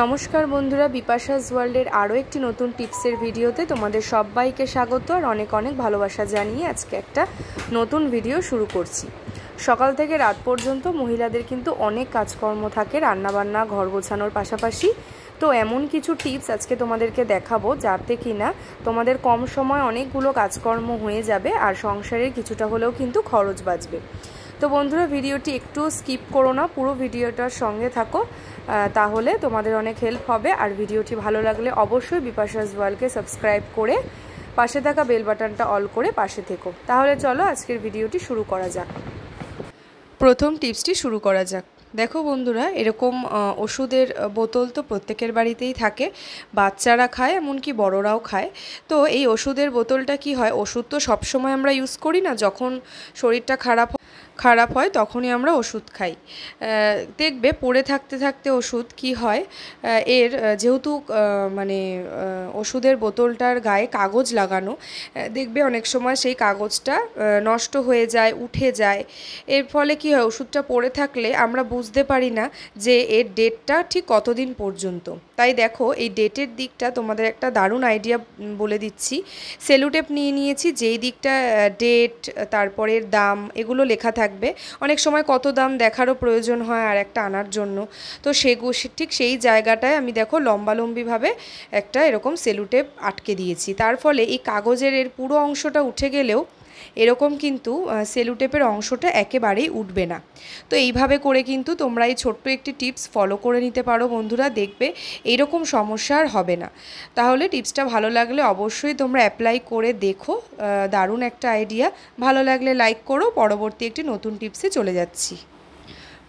নমস্কার বন্ধুরা, বিপাশাস ওয়ার্ল্ডের আরও একটি নতুন টিপসের ভিডিওতে তোমাদের সবাইকে স্বাগত আর অনেক অনেক ভালোবাসা জানিয়ে আজকে একটা নতুন ভিডিও শুরু করছি। সকাল থেকে রাত পর্যন্ত মহিলাদের কিন্তু অনেক কাজকর্ম থাকে, রান্নাবান্না, ঘর গোছানোর পাশাপাশি। তো এমন কিছু টিপস আজকে তোমাদেরকে দেখাবো যাতে কিনা তোমাদের কম সময় অনেকগুলো কাজকর্ম হয়ে যাবে আর সংসারের কিছুটা হলেও কিন্তু খরচ বাঁচবে। তো বন্ধুরা, ভিডিওটি একটু স্কিপ করো না, পুরো ভিডিওটার সঙ্গে থাকো, তাহলে তোমাদের অনেক হেল্প হবে। আর ভিডিওটি ভালো লাগলে অবশ্যই বিপাশাস ওয়ার্ল্ডকে সাবস্ক্রাইব করে পাশে থাকা বেল বাটনটা অল করে পাশে থেকো। তাহলে চলো আজকের ভিডিওটি শুরু করা যাক। প্রথম টিপসটি শুরু করা যাক। দেখো বন্ধুরা, এরকম ওষুধের বোতল তো প্রত্যেকের বাড়িতেই থাকে, বাচ্চারা খায় এমনকি বড়রাও খায়। তো এই ওষুধের বোতলটা কি হয়, ওষুধ তো সবসময় আমরা ইউজ করি না, যখন শরীরটা খারাপ হয় তখনই আমরা ওষুধ খাই। দেখবে পড়ে থাকতে থাকতে ওষুধ কি হয়, এর যেহেতু ওষুধের বোতলটার গায়ে কাগজ লাগানো, দেখবে অনেক সময় সেই কাগজটা নষ্ট হয়ে যায়, উঠে যায়। এর ফলে কি হয়, ওষুধটা পড়ে থাকলে আমরা বুঝতে পারি না যে এর ডেটটা ঠিক কতদিন পর্যন্ত। তাই দেখো, এই ডেটের দিকটা তোমাদের একটা দারুণ আইডিয়া বলে দিচ্ছি। সেলুটেপ নিয়ে নিয়েছি, যেই দিকটা ডেট, তারপরের দাম এগুলো লেখা থাকবে। অনেক সময় কত দাম দেখারও প্রয়োজন হয় আর একটা আনার জন্য। তো ঠিক সেই জায়গাটায় আমি দেখো লম্বালম্বিভাবে একটা এরকম সেলুটেপ আটকে দিয়েছি। তার ফলে এই কাগজের এর পুরো অংশটা উঠে গেলেও এরকম কিন্তু সেলুটেপের অংশটা একেবারেই উঠবে না। তো এইভাবে করে কিন্তু তোমরা এই ছোট্ট একটি টিপস ফলো করে নিতে পারো বন্ধুরা, দেখবে এইরকম সমস্যা আর হবে না। তাহলে টিপসটা ভালো লাগলে অবশ্যই তোমরা অ্যাপ্লাই করে দেখো, দারুণ একটা আইডিয়া। ভালো লাগলে লাইক করো। পরবর্তী একটি নতুন টিপসে চলে যাচ্ছি।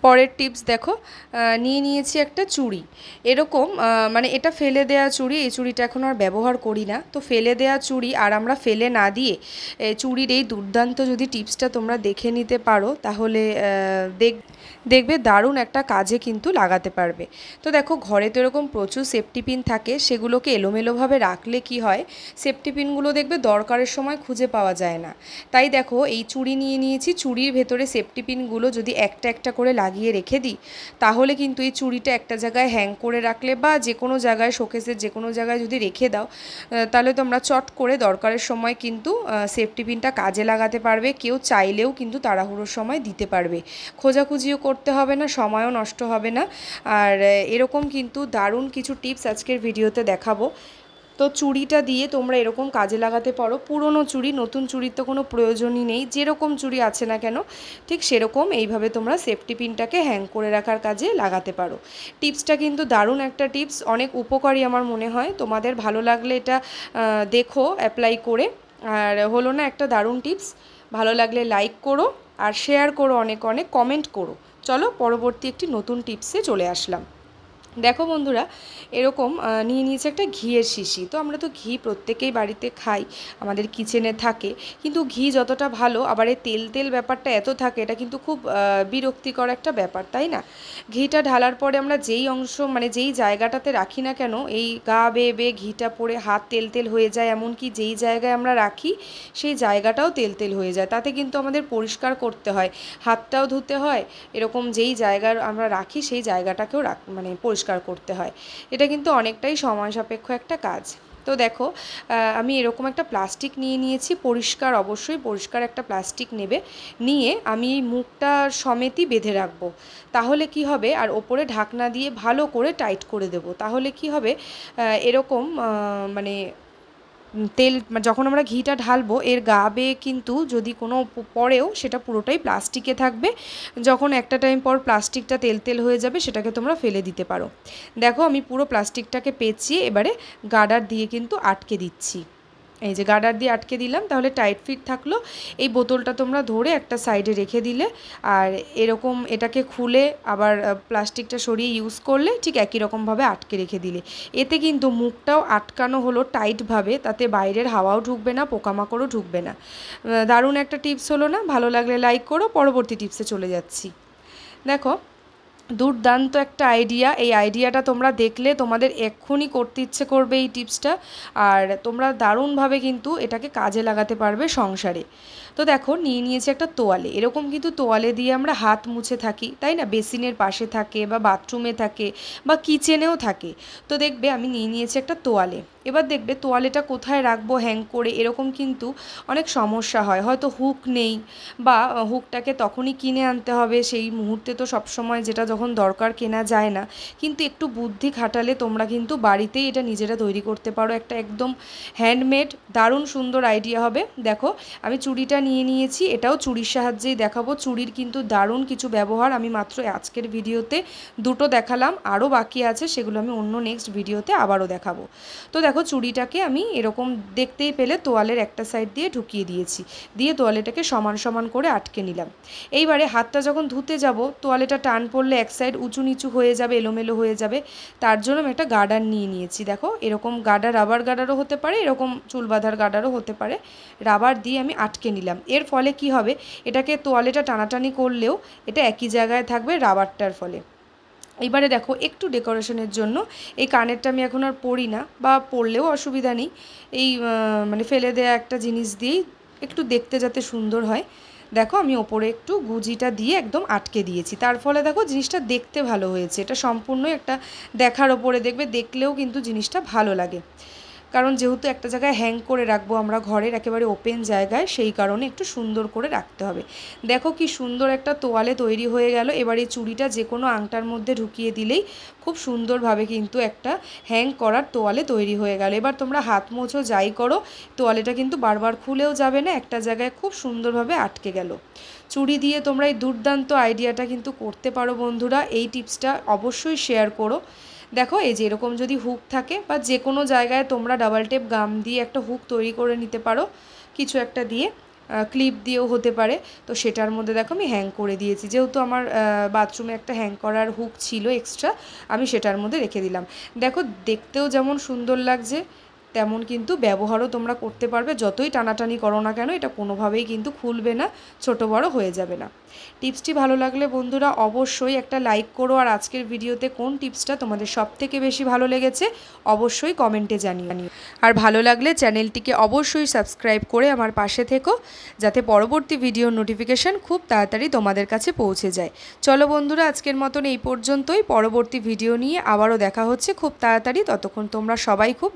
পরের টিপস দেখো, নিয়ে নিয়েছি একটা চুড়ি। এরকম এটা ফেলে দেওয়া চুড়ি, এই চুড়িটা এখন আর ব্যবহার করি না। তো ফেলে দেওয়া চুড়ি আর আমরা ফেলে না দিয়ে চুড়ির এই দুর্দান্ত যদি টিপসটা তোমরা দেখে নিতে পারো, তাহলে দেখবে দারুণ একটা কাজে কিন্তু লাগাতে পারবে। তো দেখো, ঘরে তো এরকম প্রচুর সেফটি পিন থাকে, সেগুলোকে এলোমেলোভাবে রাখলে কি হয়, সেফটি পিনগুলো দেখবে দরকারের সময় খুঁজে পাওয়া যায় না। তাই দেখো, এই চুড়ি নিয়ে নিয়েছি, চুড়ির ভেতরে সেফটি পিনগুলো যদি একটা একটা করে লাগিয়ে রেখে দিই, তাহলে কিন্তু এই চুড়িটা একটা জায়গায় হ্যাং করে রাখলে বা যে কোনো জায়গায়, শোকেসের যে কোনো জায়গায় যদি রেখে দাও, তাহলে তোমরা চট করে দরকারের সময় কিন্তু সেফটি পিনটা কাজে লাগাতে পারবে। কেউ চাইলেও কিন্তু তাড়াহুড়োর সময় দিতে পারবে, খোঁজাখুঁজিও করতে হবে না, সময়ও নষ্ট হবে না। আর এরকম কিন্তু দারুণ কিছু টিপস আজকের ভিডিওতে দেখাবো। তো চুড়িটা দিয়ে তোমরা এরকম কাজে লাগাতে পারো। পুরনো চুড়ি, নতুন চুড়ির তো কোনো প্রয়োজনই নেই, যেরকম চুড়ি আছে না কেন ঠিক সেরকম এইভাবে তোমরা সেফটি পিনটাকে হ্যাং করে রাখার কাজে লাগাতে পারো। টিপসটা কিন্তু দারুণ একটা টিপস, অনেক উপকারী আমার মনে হয়। তোমাদের ভালো লাগলে এটা দেখো অ্যাপ্লাই করে। আর হলো না একটা দারুণ টিপস? ভালো লাগলে লাইক করো আর শেয়ার করো, অনেক অনেক কমেন্ট করো। চলো পরবর্তী একটি নতুন টিপসে চলে আসলাম। দেখো বন্ধুরা, এরকম নিয়ে নিয়েছে একটা ঘিয়ের শিশি। তো আমরা তো ঘি প্রত্যেকেই বাড়িতে খাই, আমাদের কিচেনে থাকে, কিন্তু ঘি যতটা ভালো, আবার এই তেল তেল ব্যাপারটা এত থাকে, এটা কিন্তু খুব বিরক্তিকর একটা ব্যাপার, তাই না? ঘিটা ঢালার পরে আমরা যেই অংশ যেই জায়গাটাতে রাখি না কেন, এই গা বেয়ে বেয়ে ঘিটা পড়ে হাত তেল তেল হয়ে যায়, এমনকি যেই জায়গায় আমরা রাখি সেই জায়গাটাও তেল তেল হয়ে যায়। তাতে কিন্তু আমাদের পরিষ্কার করতে হয়, হাতটাও ধুতে হয়, এরকম যেই জায়গায় আমরা রাখি সেই জায়গাটাকেও পরিষ্কার করতে হয়। এটা কিন্তু অনেকটাই সময় সাপেক্ষ একটা কাজ। তো দেখো, আমি এরকম একটা প্লাস্টিক নিয়ে নিয়েছি, পরিষ্কার, অবশ্যই পরিষ্কার একটা প্লাস্টিক নিয়ে আমি এই মুখটা সমেতই বেঁধে রাখবো। তাহলে কি হবে, আর ওপরে ঢাকনা দিয়ে ভালো করে টাইট করে দেব। তাহলে কি হবে, এরকম তেল যখন আমরা ঘিটা ঢালবো, এর গা বেয়ে কিন্তু যদি কোনো পড়েও সেটা পুরোটাই প্লাস্টিকে থাকবে। যখন একটা টাইম পর প্লাস্টিকটা তেল তেল হয়ে যাবে, সেটাকে তোমরা ফেলে দিতে পারো। দেখো, আমি পুরো প্লাস্টিকটাকে পেঁচিয়ে এবারে গার্ডার দিয়ে কিন্তু আটকে দিচ্ছি। এই যে গার্ডার দিয়ে আটকে দিলাম, তাহলে টাইট ফিট থাকলো। এই বোতলটা তোমরা ধরে একটা সাইডে রেখে দিলে, আর এরকম এটাকে খুলে আবার প্লাস্টিকটা সরিয়ে ইউজ করলে ঠিক একই রকমভাবে আটকে রেখে দিলে, এতে কিন্তু মুখটাও আটকানো হলো টাইটভাবে, তাতে বাইরের হাওয়াও ঢুকবে না, পোকামাকড়ও ঢুকবে না। দারুণ একটা টিপস হলো না? ভালো লাগলে লাইক করো। পরবর্তী টিপসে চলে যাচ্ছি। দেখো, দুর্দান্ত একটা আইডিয়া। এই আইডিয়াটা তোমরা দেখলে তোমাদের এক্ষুনি করতে ইচ্ছে করবে এই টিপসটা, আর তোমরা দারুণভাবে কিন্তু এটাকে কাজে লাগাতে পারবে সংসারে। তো দেখো নিয়ে নিয়েছি একটা তোয়ালে। এরকম কিন্তু তোয়ালে দিয়ে আমরা হাত মুছে থাকি, তাই না? বেসিনের পাশে থাকে বা বাথরুমে থাকে বা কিচেনেও থাকে। তো দেখবে আমি নিয়ে নিয়েছি একটা তোয়ালে। এবার দেখবে তোয়ালেটা কোথায় রাখবো হ্যাং করে, এরকম কিন্তু অনেক সমস্যা হয়। হয়তো হুক নেই বা হুকটাকে তখনই কিনে আনতে হবে, সেই মুহূর্তে তো সবসময় যেটা যখন দরকার কেনা যায় না। কিন্তু একটু বুদ্ধি খাটালে তোমরা কিন্তু বাড়িতেই এটা নিজেরা তৈরি করতে পারো। একটা একদম হ্যান্ডমেড দারুণ সুন্দর আইডিয়া হবে। দেখো আমি চুড়িটা নিয়ে নিয়েছি, এটাও চুড়ির সাহায্যেই দেখাবো। চুড়ির কিন্তু দারুণ কিছু ব্যবহার, আমি মাত্র আজকের ভিডিওতে দুটো দেখালাম, আরও বাকি আছে, সেগুলো আমি অন্য নেক্সট ভিডিওতে আবারও দেখাবো। তো দেখো চুড়িটাকে আমি এরকম দেখতেই পেলে তোয়ালের একটা সাইড দিয়ে ঢুকিয়ে দিয়েছি, দিয়ে তোয়ালেটাকে সমান সমান করে আটকে নিলাম। এইবারে হাতটা যখন ধুতে যাব, তোয়ালেটা টান পড়লে এক সাইড উঁচু নিচু হয়ে যাবে, এলোমেলো হয়ে যাবে। তার জন্য আমি একটা গার্ডার নিয়ে নিয়েছি। দেখো এরকম গার্ডার, রাবার গার্ডারও হতে পারে, এরকম চুল বাঁধার গার্ডারও হতে পারে। রাবার দিয়ে আমি আটকে নিলাম। এর ফলে কি হবে, এটাকে তোয়ালেটা টানাটানি করলেও এটা একই জায়গায় থাকবে রাবারটার ফলে। এবারে দেখো একটু ডেকোরেশনের জন্য এই কানেরটা আমি এখন আর পরি না, বা পরলেও অসুবিধা নেই। এই মানে ফেলে দেয়া একটা জিনিস দিয়েই একটু দেখতে যাতে সুন্দর হয়। দেখো আমি ওপরে একটু গুজিটা দিয়ে একদম আটকে দিয়েছি, তার ফলে দেখো জিনিসটা দেখতে ভালো হয়েছে। এটা সম্পূর্ণই একটা দেখার ওপরে, দেখবে দেখলেও কিন্তু জিনিসটা ভালো লাগে। কারণ যেহেতু একটা জায়গায় হ্যাং করে রাখবো আমরা ঘরের একেবারে ওপেন জায়গায়, সেই কারণে একটু সুন্দর করে রাখতে হবে। দেখো কি সুন্দর একটা তোয়ালে তৈরি হয়ে গেল। এবার এই চুড়িটা যে কোনো আংটার মধ্যে ঢুকিয়ে দিলেই খুব সুন্দরভাবে কিন্তু একটা হ্যাং করার তোয়ালে তৈরি হয়ে গেল। এবার তোমরা হাত মোছো যাই করো, তোয়ালেটা কিন্তু বারবার খুলেও যাবে না, একটা জায়গায় খুব সুন্দরভাবে আটকে গেল। চুড়ি দিয়ে তোমরা এই দুর্দান্ত আইডিয়াটা কিন্তু করতে পারো বন্ধুরা। এই টিপসটা অবশ্যই শেয়ার করো। দেখো এই যে এরকম যদি হুক থাকে, বা যে কোনো জায়গায় তোমরা ডাবল টেপ গাম দিয়ে একটা হুক তৈরি করে নিতে পারো, কিছু একটা দিয়ে, ক্লিপ দিয়েও হতে পারে। তো সেটার মধ্যে দেখো আমি হ্যাং করে দিয়েছি, যেহেতু আমার বাথরুমে একটা হ্যাং করার হুক ছিল এক্সট্রা, আমি সেটার মধ্যে রেখে দিলাম। দেখো দেখতেও যেমন সুন্দর লাগছে, তেমন কিন্তু ব্যবহারও তোমরা করতে পারবে। যতই টানাটানি করো না কেন, এটা কোনোভাবেই কিন্তু খুলবে না, ছোট বড় হয়ে যাবে না। টিপসটি ভালো লাগলে বন্ধুরা অবশ্যই একটা লাইক করো, আর আজকের ভিডিওতে কোন টিপসটা তোমাদের সবথেকে বেশি ভালো লেগেছে অবশ্যই কমেন্টে জানিও। আর ভালো লাগলে চ্যানেলটিকে অবশ্যই সাবস্ক্রাইব করে আমার পাশে থেকো, যাতে পরবর্তী ভিডিওর নোটিফিকেশান খুব তাড়াতাড়ি তোমাদের কাছে পৌঁছে যায়। চলো বন্ধুরা আজকের মতন এই পর্যন্তই, পরবর্তী ভিডিও নিয়ে আবারও দেখা হচ্ছে খুব তাড়াতাড়ি। ততক্ষণ তোমরা সবাই খুব